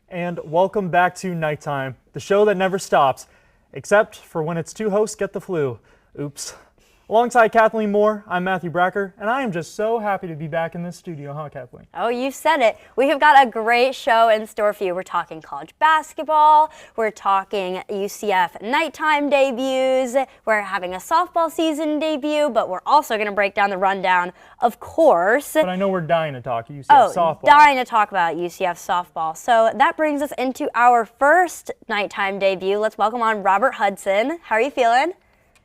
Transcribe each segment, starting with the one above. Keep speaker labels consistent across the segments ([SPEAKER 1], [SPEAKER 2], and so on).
[SPEAKER 1] And welcome back to Nighttime, the show that never stops, except for when its two hosts get the flu. Oops. Alongside Kathleen Moore, I'm Matthew Bracker, and I am just so happy to be back in this studio, huh, Kathleen?
[SPEAKER 2] Oh, you said it. We have got a great show in store for you. We're talking college basketball, we're talking UCF nighttime debuts, we're having a softball season debut, but we're also going to break down the rundown, of course.
[SPEAKER 1] But I know we're dying to talk UCF softball.
[SPEAKER 2] Dying to talk about UCF softball. So that brings us into our first nighttime debut. Let's welcome on Robert Hudson. How are you feeling?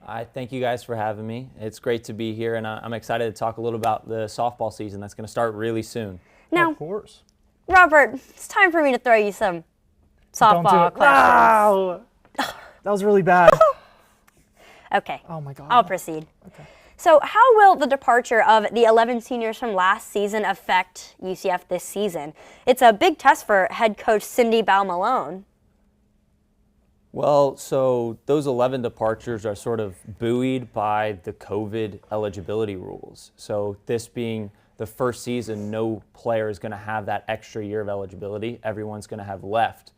[SPEAKER 3] I thank you guys for having me. It's great to be here, and I'm excited to talk a little about the softball season that's going to start really soon.
[SPEAKER 2] Now,
[SPEAKER 1] of course.
[SPEAKER 2] Robert, it's time for me to throw you some softball questions.
[SPEAKER 1] Wow! That was really bad.
[SPEAKER 2] Okay.
[SPEAKER 1] Oh my God.
[SPEAKER 2] I'll proceed.
[SPEAKER 1] Okay.
[SPEAKER 2] So how will the departure of the 11 seniors from last season affect UCF this season? It's a big test for head coach Cindy Bal-Malone.
[SPEAKER 3] Well, so those 11 departures are sort of buoyed by the COVID eligibility rules. So this being the first season, no player is going to have that extra year of eligibility. Everyone's going to have left.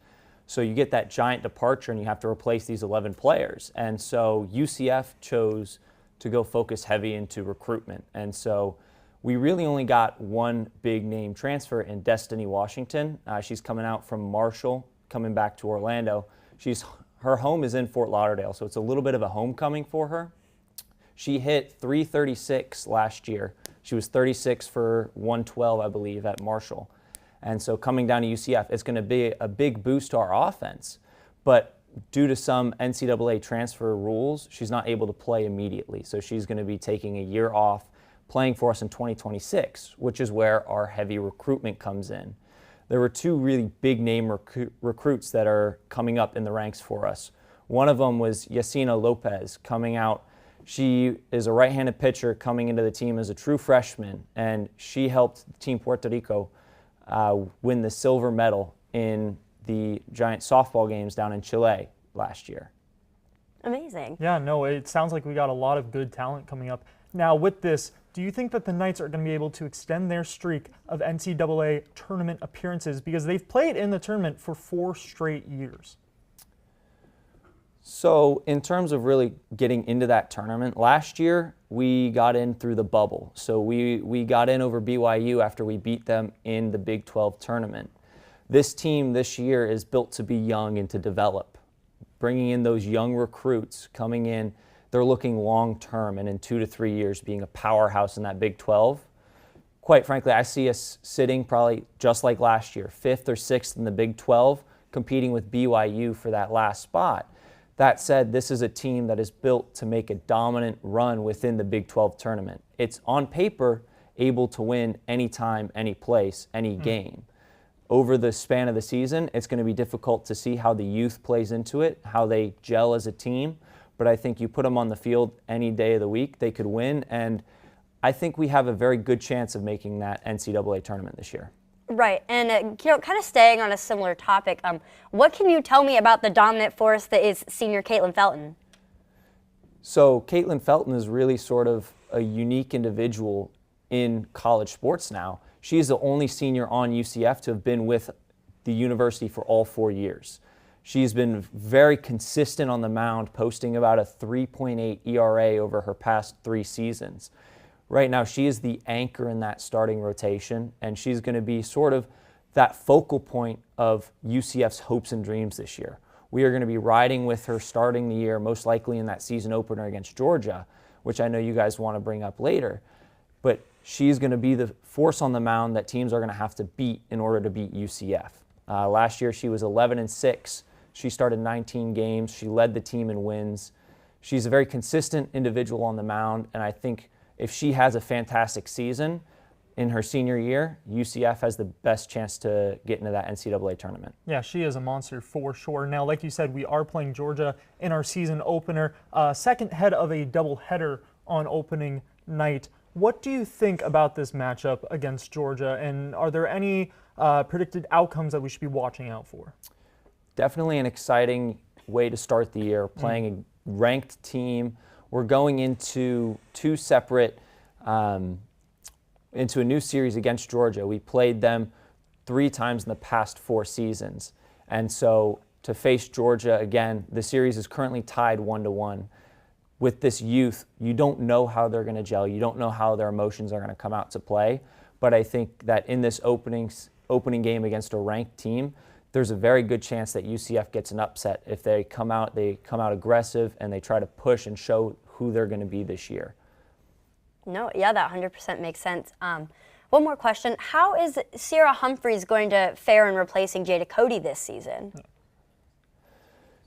[SPEAKER 3] So you get that giant departure and you have to replace these 11 players. And so UCF chose to go focus heavy into recruitment. And so we really only got one big name transfer in Destiny Washington. She's coming out from Marshall, coming back to Orlando. Her home is in Fort Lauderdale, so it's a little bit of a homecoming for her. She hit 336 last year. She was 36 for 112, I believe, at Marshall. And so coming down to UCF, it's going to be a big boost to our offense. But due to some NCAA transfer rules, she's not able to play immediately. So she's going to be taking a year off, playing for us in 2026, which is where our heavy recruitment comes in. There were two really big name recruits that are coming up in the ranks for us. One of them was Yacina Lopez coming out. She is a right-handed pitcher coming into the team as a true freshman, and she helped Team Puerto Rico win the silver medal in the giant softball games down in Chile last year.
[SPEAKER 2] Amazing.
[SPEAKER 1] Yeah, no, it sounds like we got a lot of good talent coming up. Now with this, do you think that the Knights are going to be able to extend their streak of NCAA tournament appearances, because they've played in the tournament for 4 straight years?
[SPEAKER 3] So in terms of really getting into that tournament, last year we got in through the bubble. So we got in over BYU after we beat them in the Big 12 tournament. This team this year is built to be young and to develop. Bringing in those young recruits coming in, they're looking long-term and in 2 to 3 years being a powerhouse in that Big 12. Quite frankly, I see us sitting probably just like last year, 5th or 6th in the Big 12, competing with BYU for that last spot. That said, this is a team that is built to make a dominant run within the Big 12 tournament. It's on paper able to win anytime, any place, any game. Over the span of the season, it's going to be difficult to see how the youth plays into it, how they gel as a team. But I think you put them on the field any day of the week, they could win. And I think we have a very good chance of making that NCAA tournament this year.
[SPEAKER 2] Right, and kind of staying on a similar topic, what can you tell me about the dominant force that is senior Caitlin Felton?
[SPEAKER 3] So Caitlin Felton is really sort of a unique individual in college sports now. She's the only senior on UCF to have been with the university for all 4 years. She's been very consistent on the mound, posting about a 3.8 ERA over her past 3 seasons. Right now, she is the anchor in that starting rotation, and she's going to be sort of that focal point of UCF's hopes and dreams this year. We are going to be riding with her starting the year, most likely in that season opener against Georgia, which I know you guys want to bring up later. But she's going to be the force on the mound that teams are going to have to beat in order to beat UCF. Last year, she was 11-6. She started 19 games. She led the team in wins. She's a very consistent individual on the mound, and I think if she has a fantastic season in her senior year, UCF has the best chance to get into that NCAA tournament.
[SPEAKER 1] Yeah, she is a monster for sure. Now, like you said, we are playing Georgia in our season opener, second head of a doubleheader on opening night. What do you think about this matchup against Georgia, and are there any predicted outcomes that we should be watching out for?
[SPEAKER 3] Definitely an exciting way to start the year, playing a ranked team. We're going into two separate, into a new series against Georgia. We played them 3 times in the past 4 seasons. And so to face Georgia again, the series is currently tied 1-1. With this youth, you don't know how they're going to gel. You don't know how their emotions are going to come out to play. But I think that in this opening game against a ranked team, there's a very good chance that UCF gets an upset if they come out aggressive and they try to push and show who they're going to be this year.
[SPEAKER 2] No, yeah, that 100% makes sense. One more question. How is Sierra Humphreys going to fare in replacing Jada Cody this season?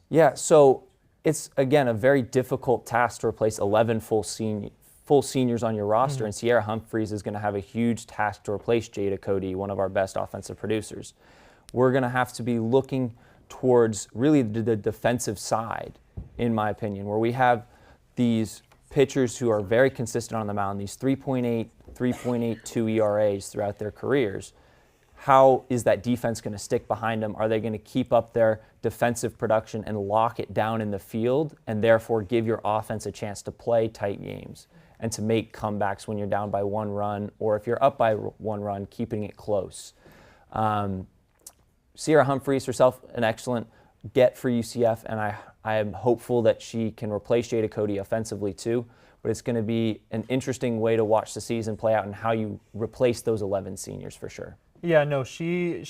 [SPEAKER 3] Yeah, so it's, again, a very difficult task to replace 11 full seniors on your roster, and Sierra Humphreys is going to have a huge task to replace Jada Cody, one of our best offensive producers. We're going to have to be looking towards really the defensive side, in my opinion, where we have these pitchers who are very consistent on the mound, these 3.8, 3.82 ERAs throughout their careers. How is that defense going to stick behind them? Are they going to keep up their defensive production and lock it down in the field and therefore give your offense a chance to play tight games and to make comebacks when you're down by 1 run, or if you're up by 1 run, keeping it close? Sierra Humphreys herself, an excellent get for UCF, and I am hopeful that she can replace Jada Cody offensively too. But it's going to be an interesting way to watch the season play out and how you replace those 11 seniors for sure.
[SPEAKER 1] Yeah, no, she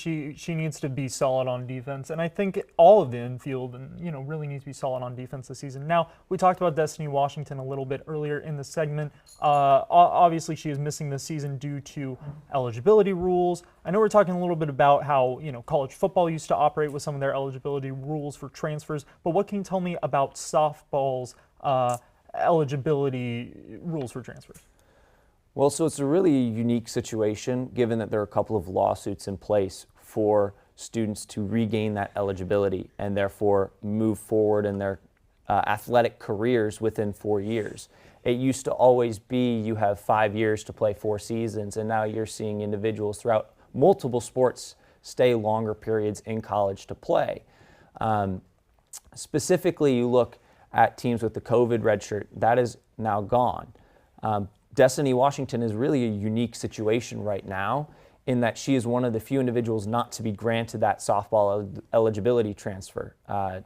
[SPEAKER 1] needs to be solid on defense, and I think all of the infield and really needs to be solid on defense this season. Now, we talked about Destiny Washington a little bit earlier in the segment. Obviously, she is missing this season due to eligibility rules. I know we're talking a little bit about how college football used to operate with some of their eligibility rules for transfers, but what can you tell me about softball's eligibility rules for transfers?
[SPEAKER 3] Well, so it's a really unique situation given that there are a couple of lawsuits in place for students to regain that eligibility and therefore move forward in their athletic careers within 4 years. It used to always be you have 5 years to play 4 seasons, and now you're seeing individuals throughout multiple sports stay longer periods in college to play. Specifically, you look at teams with the COVID redshirt, that is now gone. Destiny Washington is really a unique situation right now in that she is one of the few individuals not to be granted that softball eligibility transfer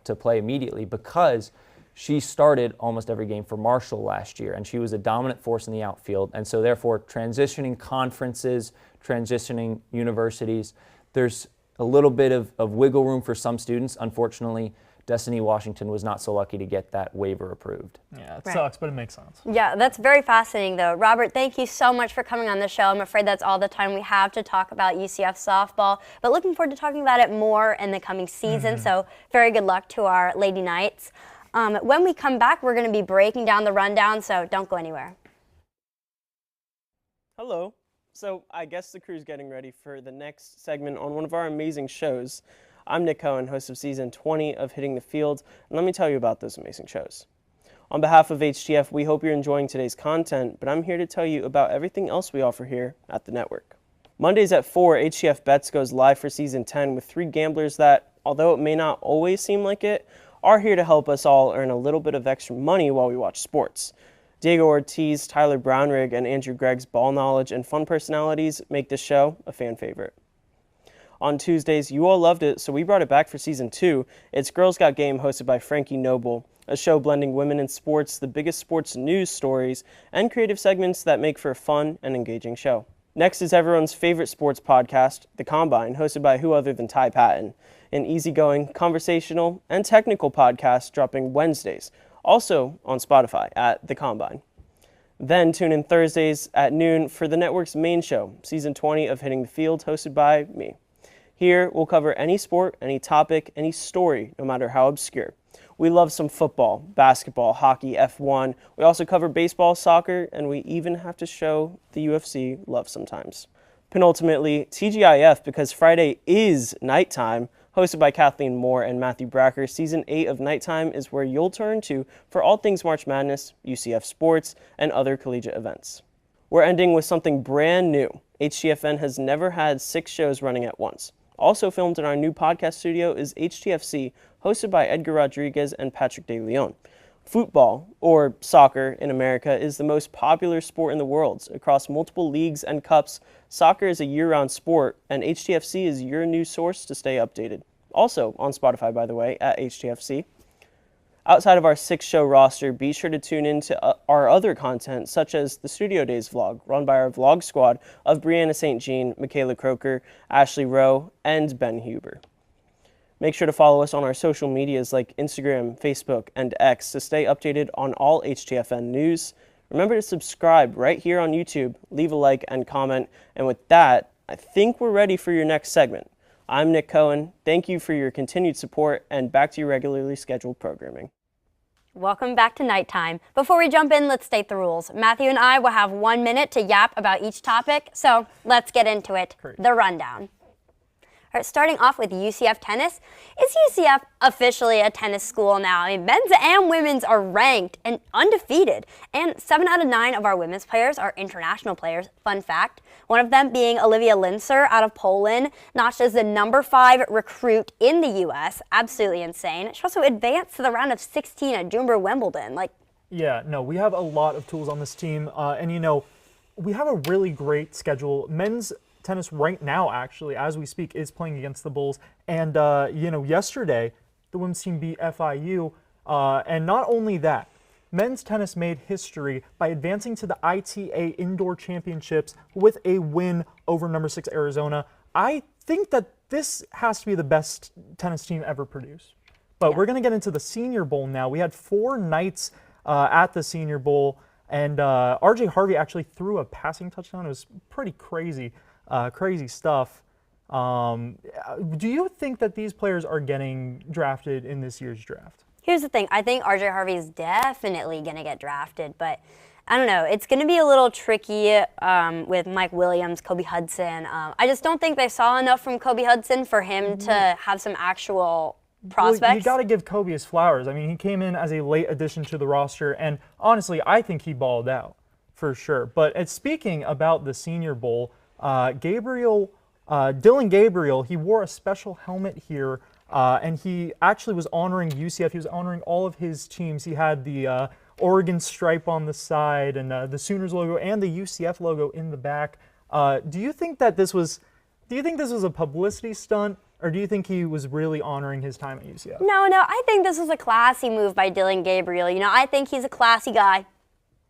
[SPEAKER 3] to play immediately because she started almost every game for Marshall last year, and she was a dominant force in the outfield. And so therefore, transitioning conferences, transitioning universities, there's a little bit of wiggle room for some students. Unfortunately, Destiny Washington was not so lucky to get that waiver approved.
[SPEAKER 1] Yeah, it sucks, but it makes sense.
[SPEAKER 2] Yeah, that's very fascinating, though. Robert, thank you so much for coming on the show. I'm afraid that's all the time we have to talk about UCF softball, but looking forward to talking about it more in the coming season, so very good luck to our Lady Knights. When we come back, we're going to be breaking down the rundown, so don't go anywhere.
[SPEAKER 4] Hello. So I guess the crew's getting ready for the next segment on one of our amazing shows. I'm Nick Cohen, host of Season 20 of Hitting the Field, and let me tell you about those amazing shows. On behalf of HTF, we hope you're enjoying today's content, but I'm here to tell you about everything else we offer here at the network. Mondays at 4, HTF Bets goes live for Season 10 with 3 gamblers that, although it may not always seem like it, are here to help us all earn a little bit of extra money while we watch sports. Diego Ortiz, Tyler Brownrigg, and Andrew Gregg's ball knowledge and fun personalities make this show a fan favorite. On Tuesdays, you all loved it, so we brought it back for Season 2. It's Girls Got Game, hosted by Frankie Noble, a show blending women in sports, the biggest sports news stories, and creative segments that make for a fun and engaging show. Next is everyone's favorite sports podcast, The Combine, hosted by who other than Ty Patton, an easygoing, conversational, and technical podcast dropping Wednesdays, also on Spotify at The Combine. Then tune in Thursdays at noon for the network's main show, Season 20 of Hitting the Field, hosted by me. Here, we'll cover any sport, any topic, any story, no matter how obscure. We love some football, basketball, hockey, F1. We also cover baseball, soccer, and we even have to show the UFC love sometimes. Penultimately, TGIF, because Friday is nighttime, hosted by Kathleen Moore and Matthew Bracker. Season 8 of Nighttime is where you'll turn to for all things March Madness, UCF sports, and other collegiate events. We're ending with something brand new. HTFN has never had 6 shows running at once. Also filmed in our new podcast studio is HTFC, hosted by Edgar Rodriguez and Patrick De Leon. Football, or soccer in America, is the most popular sport in the world. Across multiple leagues and cups, soccer is a year-round sport, and HTFC is your news source to stay updated. Also on Spotify, by the way, at HTFC. Outside of our 6-show roster, be sure to tune in to our other content, such as the Studio Days vlog, run by our vlog squad of Brianna St. Jean, Michaela Croker, Ashley Rowe, and Ben Huber. Make sure to follow us on our social medias like Instagram, Facebook, and X to stay updated on all HTFN news. Remember to subscribe right here on YouTube, leave a like and comment. And with that, I think we're ready for your next segment. I'm Nick Cohen. Thank you for your continued support, and back to your regularly scheduled programming.
[SPEAKER 2] Welcome back to Nighttime. Before we jump in, let's state the rules. Matthew and I will have 1 minute to yap about each topic, so let's get into it.
[SPEAKER 1] Great.
[SPEAKER 2] The rundown. All right, starting off with UCF tennis. Is UCF officially a tennis school now? I mean, men's and women's are ranked and undefeated, and 7 out of 9 of our women's players are international players. Fun fact, one of them being Olivia Linser out of Poland, notched as the number 5 recruit in the U.S. Absolutely insane. She also advanced to the round of 16 at Junior Wimbledon.
[SPEAKER 1] Yeah, no, we have a lot of tools on this team, and we have a really great schedule. Men's tennis right now, actually, as we speak, is playing against the Bulls. And, yesterday, the women's team beat FIU. And not only that, men's tennis made history by advancing to the ITA Indoor Championships with a win over number 6 Arizona. I think that this has to be the best tennis team ever produced. But we're going to get into the Senior Bowl now. We had 4 nights at the Senior Bowl, and RJ Harvey actually threw a passing touchdown. It was pretty crazy. Crazy stuff. Do you think that these players are getting drafted in this year's draft?
[SPEAKER 2] Here's the thing. I think RJ Harvey is definitely going to get drafted, but I don't know. It's going to be a little tricky with Mike Williams, Kobe Hudson. I just don't think they saw enough from Kobe Hudson for him to have some actual prospects.
[SPEAKER 1] Well, you got to give Kobe his flowers. I mean, he came in as a late addition to the roster, and honestly, I think he balled out for sure. But speaking about the Senior Bowl, Dylan Gabriel, he wore a special helmet here, and he actually was honoring UCF. He was honoring all of his teams. He had the Oregon stripe on the side, and the Sooners logo, and the UCF logo in the back. Do you think this was a publicity stunt, or do you think he was really honoring his time at UCF?
[SPEAKER 2] No, I think this was a classy move by Dylan Gabriel. I think he's a classy guy,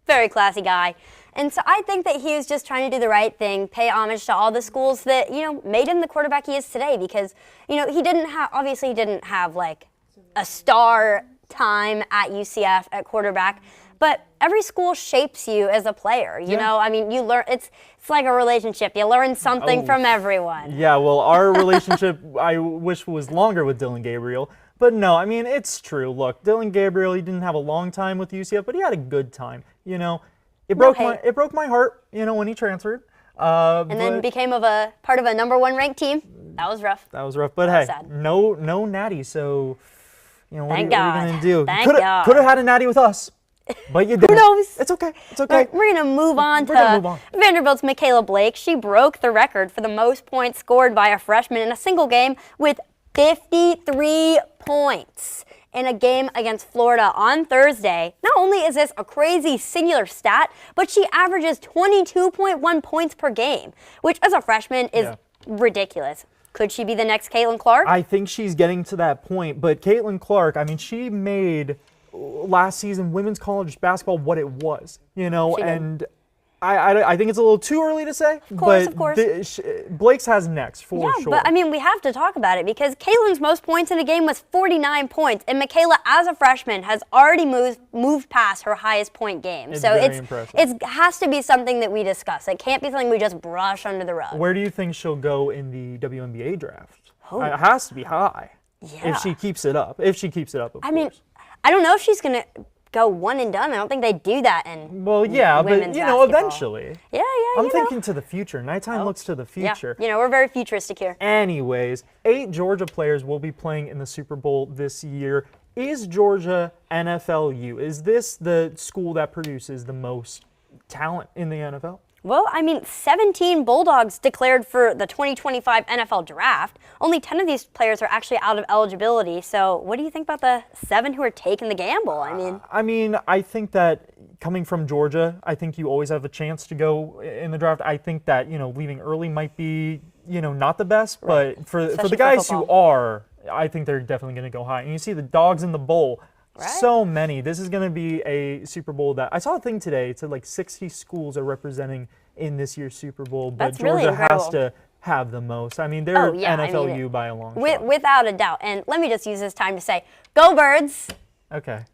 [SPEAKER 2] very classy guy. And so I think that he was just trying to do the right thing, pay homage to all the schools that, made him the quarterback he is today, because, he didn't have like a star time at UCF at quarterback, but every school shapes you as a player. You know, I mean, you learn, it's like a relationship. You learn something from everyone.
[SPEAKER 1] Yeah, well, our relationship, I wish was longer with Dylan Gabriel. But no, I mean, it's true. Look, Dylan Gabriel, he didn't have a long time with UCF, but he had a good time, It broke my heart, when he transferred.
[SPEAKER 2] And then became part of a number 1 ranked team. That was rough.
[SPEAKER 1] But hey,
[SPEAKER 2] sad.
[SPEAKER 1] no natty. So, what are you
[SPEAKER 2] God.
[SPEAKER 1] gonna do?
[SPEAKER 2] Thank
[SPEAKER 1] Could
[SPEAKER 2] God.
[SPEAKER 1] have had a natty with us, but you didn't.
[SPEAKER 2] Who knows?
[SPEAKER 1] It's okay. It's okay.
[SPEAKER 2] We're gonna move on
[SPEAKER 1] We're gonna move
[SPEAKER 2] to Vanderbilt's Michaela Blake. She broke the record for the most points scored by a freshman in a single game with 53 points. In a game against Florida on Thursday. Not only is this a crazy singular stat, but she averages 22.1 points per game, which as a freshman is ridiculous. Could she be the next Caitlin Clark?
[SPEAKER 1] I think she's getting to that point, but Caitlin Clark, I mean, she made last season women's college basketball what it was, and I think it's a little too early to say.
[SPEAKER 2] Of course.
[SPEAKER 1] Blake's has next for sure.
[SPEAKER 2] But I mean, we have to talk about it because Caitlin's most points in a game was 49 points, and Michaela, as a freshman, has already moved past her highest point game.
[SPEAKER 1] It's
[SPEAKER 2] so
[SPEAKER 1] very impressive.
[SPEAKER 2] It has to be something that we discuss. It can't be something we just brush under the rug.
[SPEAKER 1] Where do you think she'll go in the WNBA draft? It has to be high.
[SPEAKER 2] Yeah.
[SPEAKER 1] If she keeps it up. Of course.
[SPEAKER 2] I mean, I don't know if she's gonna go one and done. I don't think they do that in women's basketball.
[SPEAKER 1] eventually.
[SPEAKER 2] Yeah.
[SPEAKER 1] I'm thinking to the future. Nighttime looks to the future.
[SPEAKER 2] Yeah, we're very futuristic here.
[SPEAKER 1] Anyways, 8 Georgia players will be playing in the Super Bowl this year. Is Georgia NFLU? Is this the school that produces the most talent in the NFL?
[SPEAKER 2] Well, I mean, 17 Bulldogs declared for the 2025 NFL Draft. Only 10 of these players are actually out of eligibility. So what do you think about the 7 who are taking the gamble?
[SPEAKER 1] I mean, I think that coming from Georgia, I think you always have a chance to go in the draft. I think that, leaving early might be, not the best, but for the guys who are, I think they're definitely going to go high. And you see the Dogs in the bowl. Right. So many. This is going to be a Super Bowl that I saw a thing today. It said like 60 schools are representing in this year's Super Bowl, but
[SPEAKER 2] That's really
[SPEAKER 1] Georgia
[SPEAKER 2] incredible.
[SPEAKER 1] has to have the most. I mean, they're NFLU by a long shot.
[SPEAKER 2] Without a doubt. And let me just use this time to say, go Birds.
[SPEAKER 1] Okay.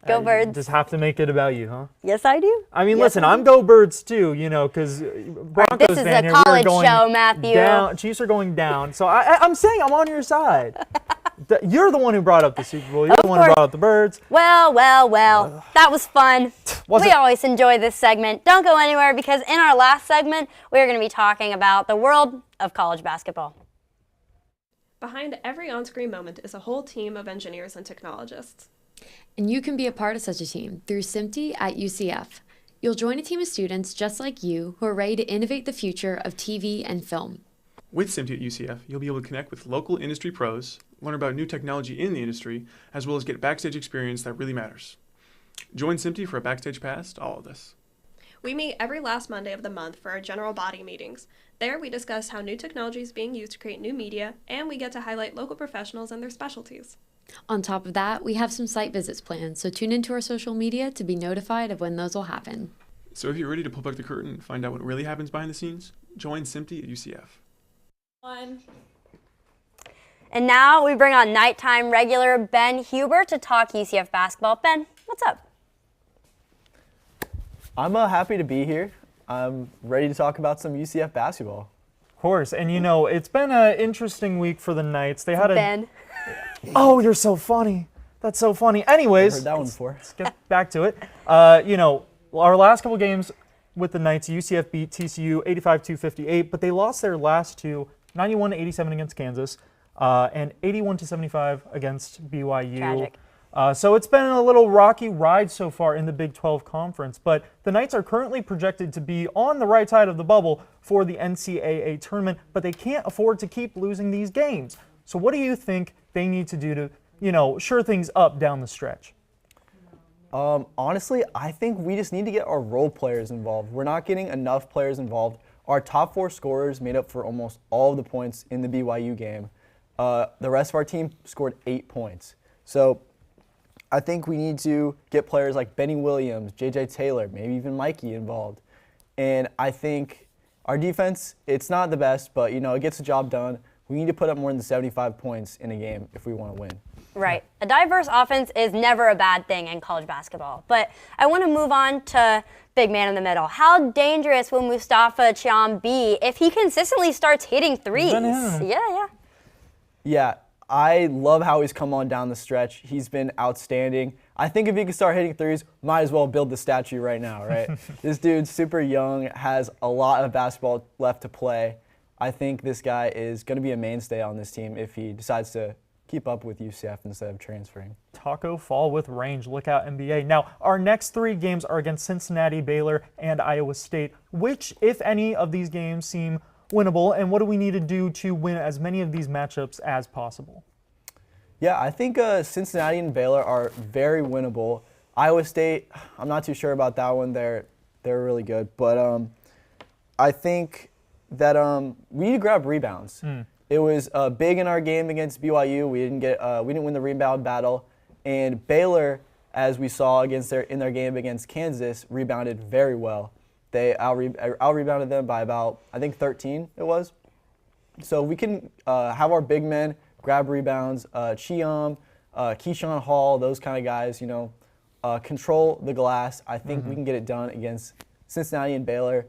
[SPEAKER 2] Go Birds.
[SPEAKER 1] You just have to make it about you, huh?
[SPEAKER 2] Yes, I do.
[SPEAKER 1] I mean,
[SPEAKER 2] Yes,
[SPEAKER 1] listen,
[SPEAKER 2] I
[SPEAKER 1] I'm go Birds too, because Broncos
[SPEAKER 2] this is
[SPEAKER 1] fan
[SPEAKER 2] a
[SPEAKER 1] here, we are
[SPEAKER 2] college
[SPEAKER 1] going
[SPEAKER 2] show, Matthew.
[SPEAKER 1] down. Chiefs are going down. So I'm saying I'm on your side. You're the one who brought up the Super Bowl. You're the one who brought up the Birds.
[SPEAKER 2] Well. That was fun. We always enjoy this segment. Don't go anywhere because in our last segment, we're going to be talking about the world of college basketball.
[SPEAKER 5] Behind every on-screen moment is a whole team of engineers and technologists.
[SPEAKER 6] And you can be a part of such a team through SMPTE at UCF. You'll join a team of students just like you who are ready to innovate the future of TV and film.
[SPEAKER 7] With SMPTE at UCF, you'll be able to connect with local industry pros, learn about new technology in the industry, as well as get backstage experience that really matters. Join SMPTE for a backstage pass to all of this.
[SPEAKER 5] We meet every last Monday of the month for our general body meetings. There, we discuss how new technology is being used to create new media, and we get to highlight local professionals and their specialties.
[SPEAKER 6] On top of that, we have some site visits planned, so tune into our social media to be notified of when those will happen.
[SPEAKER 7] So if you're ready to pull back the curtain and find out what really happens behind the scenes, join SMPTE at UCF.
[SPEAKER 2] And now we bring on nighttime regular Ben Huber to talk UCF basketball. Ben, what's up?
[SPEAKER 8] I'm happy to be here. I'm ready to talk about some UCF basketball.
[SPEAKER 1] Of course, and it's been an interesting week for the Knights. They had
[SPEAKER 2] Ben.
[SPEAKER 1] Oh, you're so funny. That's so funny. Anyways,
[SPEAKER 8] Heard that one before.
[SPEAKER 1] Let's get back to it. Our last couple games with the Knights, UCF beat TCU 85-58, but they lost their last two, 91-87 against Kansas, and 81-75 against BYU.
[SPEAKER 2] Tragic.
[SPEAKER 1] So it's been a little rocky ride so far in the Big 12 Conference, but the Knights are currently projected to be on the right side of the bubble for the NCAA tournament, but they can't afford to keep losing these games. So what do you think they need to do to, shore things up down the stretch?
[SPEAKER 8] Honestly, I think we just need to get our role players involved. We're not getting enough players involved. Our top 4 scorers made up for almost all of the points in the BYU game. The rest of our team scored 8 points. So I think we need to get players like Benny Williams, J.J. Taylor, maybe even Mikey involved. And I think our defense, it's not the best, but, it gets the job done. We need to put up more than 75 points in a game if we want to win.
[SPEAKER 2] Right. A diverse offense is never a bad thing in college basketball. But I want to move on to big man in the middle. How dangerous will Mustafa Chiam be if he consistently starts hitting threes?
[SPEAKER 8] Yeah, I love how he's come on down the stretch. He's been outstanding. I think if he can start hitting threes, might as well build the statue right now, right? This dude's super young, has a lot of basketball left to play. I think this guy is going to be a mainstay on this team if he decides to keep up with UCF instead of transferring.
[SPEAKER 1] Taco Fall with range. Look out, NBA. Now, our next 3 games are against Cincinnati, Baylor, and Iowa State. Which, if any, of these games seem winnable, and what do we need to do to win as many of these matchups as possible?
[SPEAKER 8] Yeah, I think Cincinnati and Baylor are very winnable. Iowa State, I'm not too sure about that one. They're really good, but I think that we need to grab rebounds. It was big in our game against BYU. We didn't win the rebound battle, and Baylor, as we saw in their game against Kansas, rebounded very well. They out-rebounded them by about, I think, 13 it was. So we can have our big men grab rebounds, Chiam, Keyshawn Hall, those kind of guys, control the glass. I think we can get it done against Cincinnati and Baylor.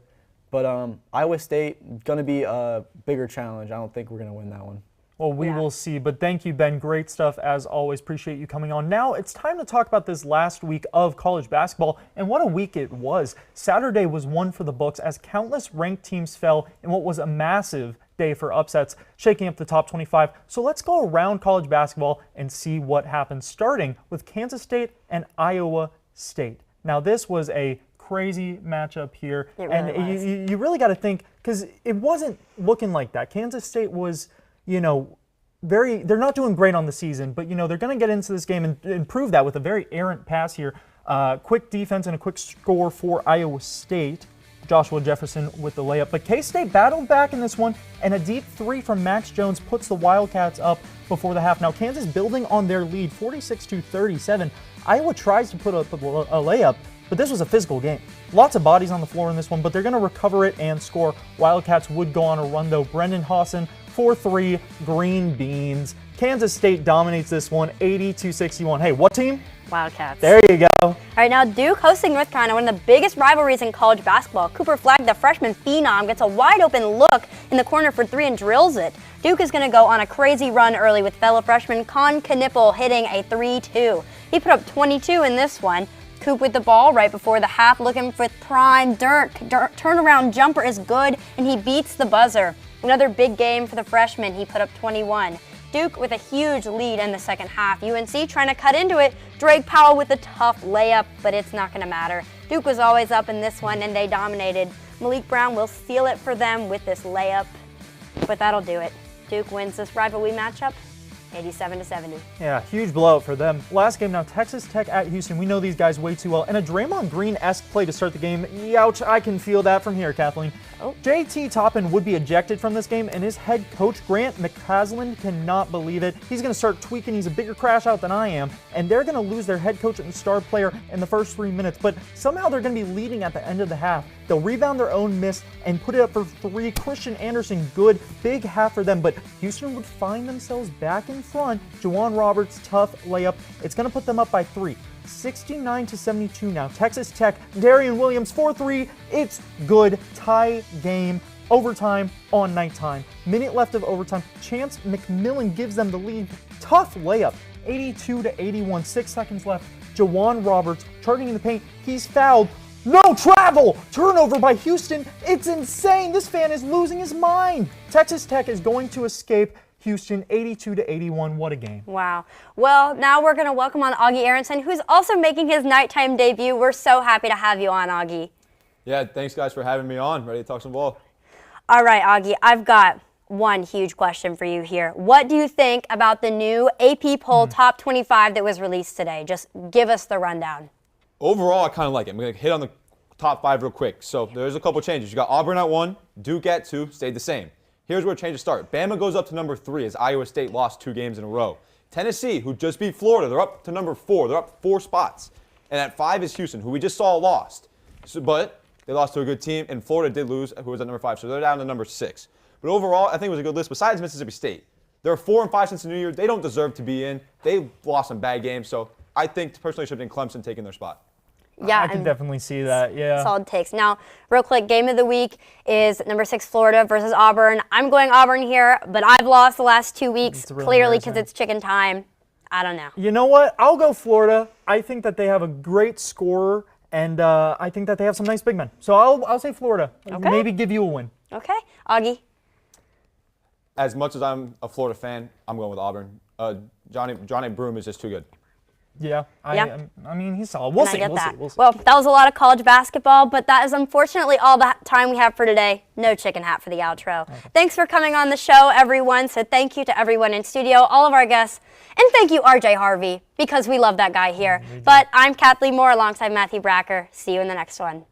[SPEAKER 8] But Iowa State, going to be a bigger challenge. I don't think we're going to win that one.
[SPEAKER 1] Well, we will see. But thank you, Ben. Great stuff as always. Appreciate you coming on. Now it's time to talk about this last week of college basketball, and what a week it was. Saturday was one for the books as countless ranked teams fell in what was a massive day for upsets, shaking up the top 25. So let's go around college basketball and see what happened, starting with Kansas State and Iowa State. Now this was a crazy matchup here.
[SPEAKER 2] It
[SPEAKER 1] and
[SPEAKER 2] really was.
[SPEAKER 1] you really got to think, because it wasn't looking like that. Kansas State was, they're not doing great on the season, but, they're going to get into this game and prove that with a very errant pass here. Quick defense and a quick score for Iowa State. Joshua Jefferson with the layup. But K-State battled back in this one, and a deep three from Max Jones puts the Wildcats up before the half. Now, Kansas building on their lead, 46-37. Iowa tries to put up a layup, but this was a physical game. Lots of bodies on the floor in this one, but they're going to recover it and score. Wildcats would go on a run, though. Brendan Hawson, 4-3, green beans. Kansas State dominates this one, 80-61. Hey, what team?
[SPEAKER 2] Wildcats.
[SPEAKER 1] There you go.
[SPEAKER 2] All right, now Duke hosting North Carolina, one of the biggest rivalries in college basketball. Cooper Flagg, the freshman phenom, gets a wide open look in the corner for three and drills it. Duke is going to go on a crazy run early with fellow freshman Con Knipple hitting a 3-2. He put up 22 in this one. Coop with the ball right before the half, looking for prime Dirk. Turnaround jumper is good, and he beats the buzzer. Another big game for the freshman. He put up 21. Duke with a huge lead in the second half. UNC trying to cut into it. Drake Powell with a tough layup, but it's not going to matter. Duke was always up in this one, and they dominated. Malik Brown will seal it for them with this layup, but that'll do it. Duke wins this rivalry matchup, 87-70.
[SPEAKER 1] Yeah, huge blowout for them. Last game now, Texas Tech at Houston. We know these guys way too well. And a Draymond Green-esque play to start the game. Youch, I can feel that from here, Kathleen.
[SPEAKER 2] Oh.
[SPEAKER 1] JT Toppin would be ejected from this game, and his head coach, Grant McCasland, cannot believe it. He's going to start tweaking. He's a bigger crash out than I am, and they're going to lose their head coach and star player in the first 3 minutes. But somehow they're going to be leading at the end of the half. They'll rebound their own miss and put it up for three. Christian Anderson, good, big half for them. But Houston would find themselves back in front. Juwan Roberts, tough layup. It's going to put them up by 3. 69-72 now. Texas Tech, Darian Williams, 4-3. It's good. Tie game. Overtime on nighttime. Minute left of overtime. Chance McMillan gives them the lead. Tough layup. 82-81. 6 seconds left. Juwan Roberts charging in the paint. He's fouled. No travel! Turnover by Houston. It's insane. This fan is losing his mind. Texas Tech is going to escape Houston 82-81. What a game.
[SPEAKER 2] Wow. Well, now we're going to welcome on Augie Aronson, who's also making his nighttime debut. We're so happy to have you on, Augie.
[SPEAKER 9] Yeah, thanks guys for having me on. Ready to talk some ball.
[SPEAKER 2] All right, Augie, I've got one huge question for you here. What do you think about the new AP poll top 25 that was released today? Just give us the rundown.
[SPEAKER 9] Overall, I kind of like it. I'm going to hit on the top 5 real quick. So there's a couple changes. You got Auburn at 1, Duke at 2, stayed the same. Here's where changes start. Bama goes up to number 3 as Iowa State lost 2 games in a row. Tennessee, who just beat Florida, they're up to number 4. They're up 4 spots. And at 5 is Houston, who we just saw lost. But they lost to a good team, and Florida did lose, who was at number 5. So they're down to number 6. But overall, I think it was a good list. Besides Mississippi State, they're 4 and 5 since the New Year. They don't deserve to be in. They lost some bad games. So I think personally it should have been Clemson taking their spot.
[SPEAKER 2] Yeah,
[SPEAKER 1] I can definitely see that, yeah.
[SPEAKER 2] Solid takes. Now, real quick, game of the week is number 6 Florida versus Auburn. I'm going Auburn here, but I've lost the last 2 weeks,
[SPEAKER 1] really
[SPEAKER 2] clearly because
[SPEAKER 1] embarrassing.
[SPEAKER 2] it's chicken time. I don't know.
[SPEAKER 1] You know what? I'll go Florida. I think that they have a great scorer, and I think that they have some nice big men. So I'll say Florida.
[SPEAKER 2] Okay.
[SPEAKER 1] Maybe give you a win.
[SPEAKER 2] Okay, Augie.
[SPEAKER 9] As much as I'm a Florida fan, I'm going with Auburn. Johnny Broome is just too good.
[SPEAKER 1] Yeah.
[SPEAKER 2] Yeah.
[SPEAKER 1] I mean, he's solid. We'll
[SPEAKER 2] And I
[SPEAKER 1] see.
[SPEAKER 2] get
[SPEAKER 1] We'll
[SPEAKER 2] that.
[SPEAKER 1] see. We'll see.
[SPEAKER 2] Well, that was a lot of college basketball, but that is unfortunately all the time we have for today. No chicken hat for the outro. Okay. Thanks for coming on the show, everyone. So thank you to everyone in studio, all of our guests, and thank you, RJ Harvey, because we love that guy here. But I'm Kathleen Moore alongside Matthew Bracker. See you in the next one.